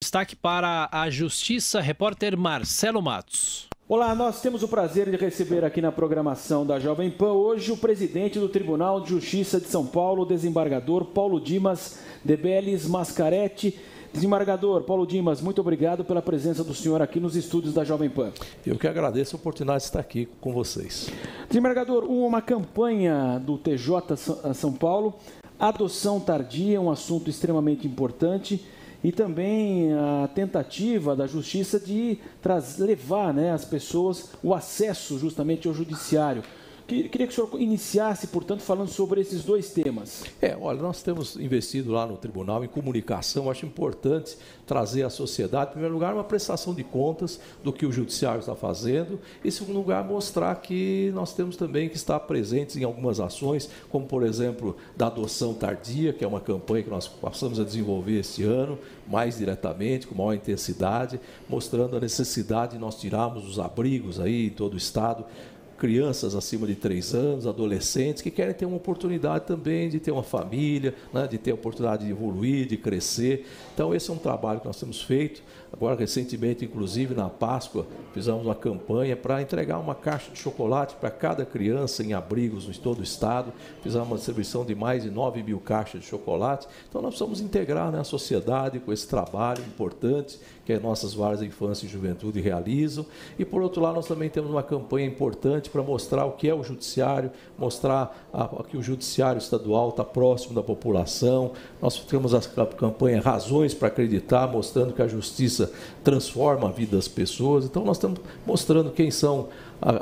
Destaque para a Justiça, repórter Marcelo Matos. Olá, nós temos o prazer de receber aqui na programação da Jovem Pan hoje o presidente do Tribunal de Justiça de São Paulo, o desembargador Paulo Dimas Debeles Mascaretti. Desembargador Paulo Dimas, muito obrigado pela presença do senhor aqui nos estúdios da Jovem Pan. Eu que agradeço a oportunidade de estar aqui com vocês. Desembargador, uma campanha do TJ São Paulo, adoção tardia, um assunto extremamente importante, e também a tentativa da Justiça de levar as pessoas o acesso justamente ao judiciário. Queria que o senhor iniciasse, portanto, falando sobre esses dois temas. Olha, nós temos investido lá no tribunal em comunicação. Acho importante trazer à sociedade, em primeiro lugar, uma prestação de contas do que o judiciário está fazendo e, em segundo lugar, mostrar que nós temos também que estar presentes em algumas ações, como, por exemplo, da adoção tardia, que é uma campanha que nós passamos a desenvolver este ano, mais diretamente, com maior intensidade, mostrando a necessidade de nós tirarmos os abrigos aí em todo o estado, crianças acima de 3 anos, adolescentes, que querem ter uma oportunidade também de ter uma família, de ter a oportunidade de evoluir, de crescer. Então, esse é um trabalho que nós temos feito. Agora, recentemente, inclusive, na Páscoa, fizemos uma campanha para entregar uma caixa de chocolate para cada criança em abrigos em todo o estado. Fizemos uma distribuição de mais de 9 mil caixas de chocolate. Então, nós precisamos integrar a sociedade com esse trabalho importante que as nossas varas de infância e juventude realizam. E, por outro lado, nós também temos uma campanha importante para mostrar o que é o judiciário, mostrar que o judiciário estadual está próximo da população. Nós temos a campanha Razões para Acreditar, mostrando que a justiça transforma a vida das pessoas. Então, nós estamos mostrando quem são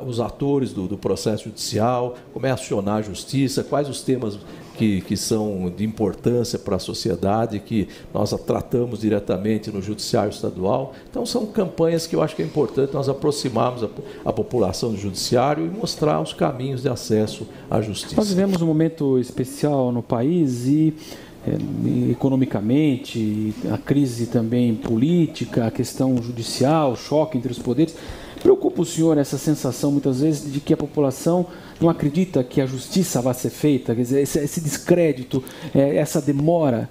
os atores do processo judicial, como é acionar a justiça, quais os temas que são de importância para a sociedade, que nós tratamos diretamente no judiciário estadual. Então, são campanhas que eu acho que é importante nós aproximarmos a população do judiciário e mostrar os caminhos de acesso à justiça. Nós vivemos um momento especial no país e economicamente, a crise também política, a questão judicial, o choque entre os poderes. Preocupa o senhor essa sensação, muitas vezes, de que a população não acredita que a justiça vai ser feita? Quer dizer, esse descrédito, essa demora?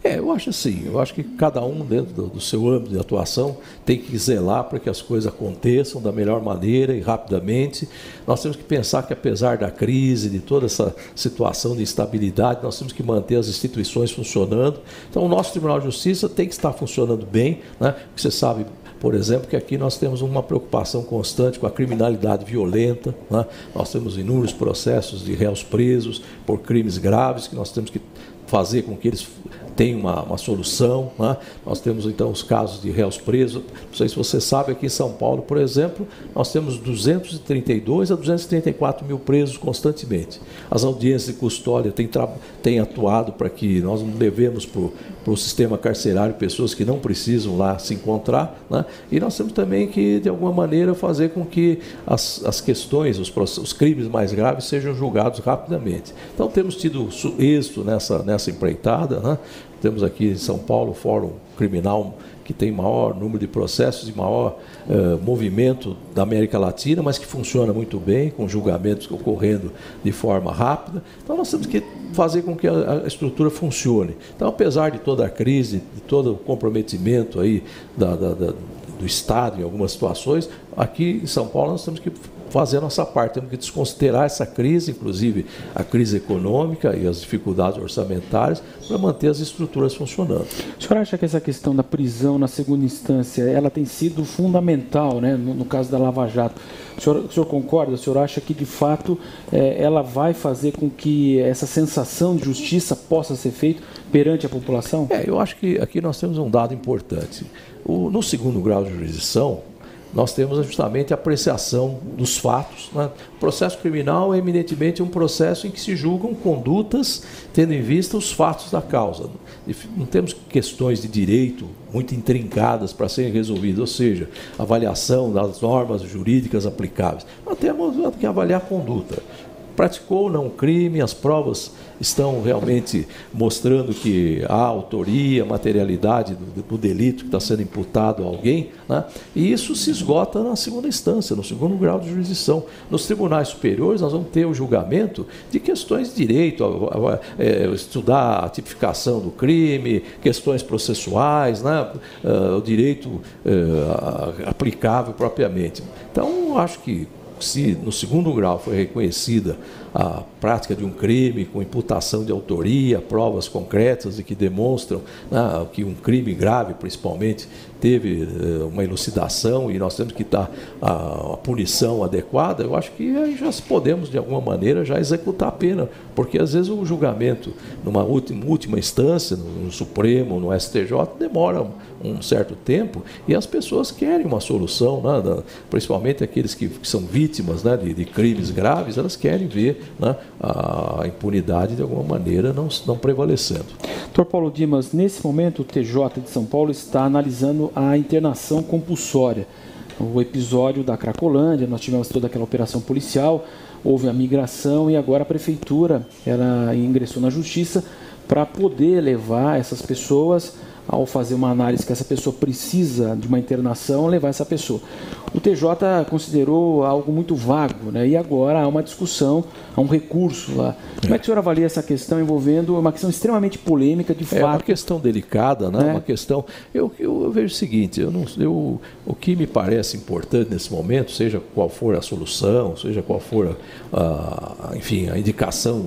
Eu acho assim, eu acho que cada um dentro do seu âmbito de atuação tem que zelar para que as coisas aconteçam da melhor maneira e rapidamente. Nós temos que pensar que, apesar da crise, de toda essa situação de instabilidade, nós temos que manter as instituições funcionando. Então, o nosso Tribunal de Justiça tem que estar funcionando bem, né? Você sabe, por exemplo, que aqui nós temos uma preocupação constante com a criminalidade violenta, né? Nós temos inúmeros processos de réus presos por crimes graves que nós temos que fazer com que eles tenham uma solução, né? Nós temos, então, os casos de réus presos. Não sei se você sabe, aqui em São Paulo, por exemplo, nós temos 232 a 234 mil presos constantemente. As audiências de custódia têm atuado para que nós não levemos para o sistema carcerário pessoas que não precisam lá se encontrar, né? E nós temos também que, de alguma maneira, fazer com que as questões, os crimes mais graves sejam julgados rapidamente. Então, temos tido êxito nessa empreitada, né? Temos aqui em São Paulo o Fórum Criminal que tem maior número de processos e maior movimento da América Latina, mas que funciona muito bem, com julgamentos ocorrendo de forma rápida. Então, nós temos que fazer com que a estrutura funcione. Então, apesar de toda a crise, de todo o comprometimento aí do Estado em algumas situações, aqui em São Paulo nós temos que fazer a nossa parte, temos que desconsiderar essa crise, inclusive a crise econômica e as dificuldades orçamentárias, para manter as estruturas funcionando. O senhor acha que essa questão da prisão na segunda instância, ela tem sido fundamental, né, no caso da Lava Jato? O senhor concorda? O senhor acha que, de fato, ela vai fazer com que essa sensação de justiça possa ser feita perante a população? Eu acho que aqui nós temos um dado importante. No segundo grau de jurisdição, nós temos justamente a apreciação dos fatos, né? O processo criminal é eminentemente um processo em que se julgam condutas tendo em vista os fatos da causa. Não temos questões de direito muito intrincadas para serem resolvidas, ou seja, avaliação das normas jurídicas aplicáveis. Nós temos que avaliar a conduta. praticou ou não crime, as provas estão realmente mostrando que há autoria, materialidade do delito que está sendo imputado a alguém, né? E isso se esgota na segunda instância, no segundo grau de jurisdição. Nos tribunais superiores nós vamos ter o julgamento de questões de direito, estudar a tipificação do crime, questões processuais, né? O direito aplicável propriamente. Então, eu acho que se no segundo grau foi reconhecida a prática de um crime com imputação de autoria, provas concretas e que demonstram, né, que um crime grave, principalmente, teve uma elucidação e nós temos que dar a punição adequada, eu acho que aí já podemos, de alguma maneira, já executar a pena, porque às vezes o julgamento, numa última instância, no Supremo, no STJ, demora um certo tempo e as pessoas querem uma solução, né, principalmente aqueles que são vítimas, né, de crimes graves, elas querem ver, né, a impunidade de alguma maneira não prevalecendo. Dr. Paulo Dimas, nesse momento o TJ de São Paulo está analisando a internação compulsória. O episódio da Cracolândia, nós tivemos toda aquela operação policial, houve a migração e agora a prefeitura ela ingressou na justiça para poder levar essas pessoas, ao fazer uma análise que essa pessoa precisa de uma internação, levar essa pessoa. O TJ considerou algo muito vago, né? E agora há uma discussão, há um recurso lá. Como é que o senhor avalia essa questão envolvendo uma questão extremamente polêmica, de fato? É uma questão delicada, né? Uma questão... Eu vejo o seguinte, o que me parece importante nesse momento, seja qual for a solução, seja qual for enfim, a indicação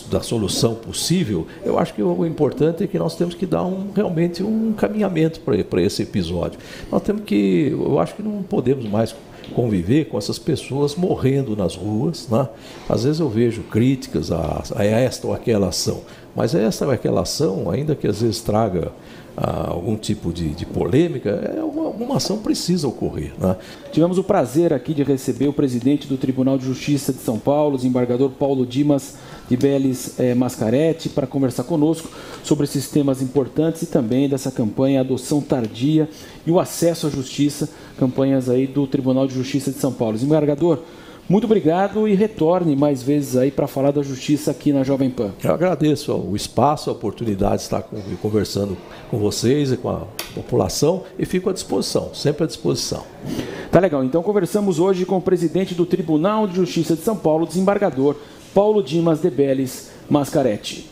da solução possível, eu acho que o importante é que nós temos que dar realmente um encaminhamento para esse episódio. Nós temos que, eu acho que não podemos mais conviver com essas pessoas morrendo nas ruas, né? Às vezes eu vejo críticas a esta ou aquela ação, mas esta ou aquela ação, ainda que às vezes traga algum tipo de polêmica, alguma ação precisa ocorrer, né? Tivemos o prazer aqui de receber o presidente do Tribunal de Justiça de São Paulo, o desembargador Paulo Dimas de Bellis Mascaretti, para conversar conosco sobre esses temas importantes e também dessa campanha Adoção Tardia e o acesso à justiça, campanhas aí do Tribunal de Justiça de São Paulo. Desembargador, muito obrigado e retorne mais vezes aí para falar da justiça aqui na Jovem Pan. Eu agradeço o espaço, a oportunidade de estar conversando com vocês e com a população e fico à disposição, sempre à disposição. Tá legal, então conversamos hoje com o presidente do Tribunal de Justiça de São Paulo, desembargador Paulo Dimas de Bellis Mascaretti.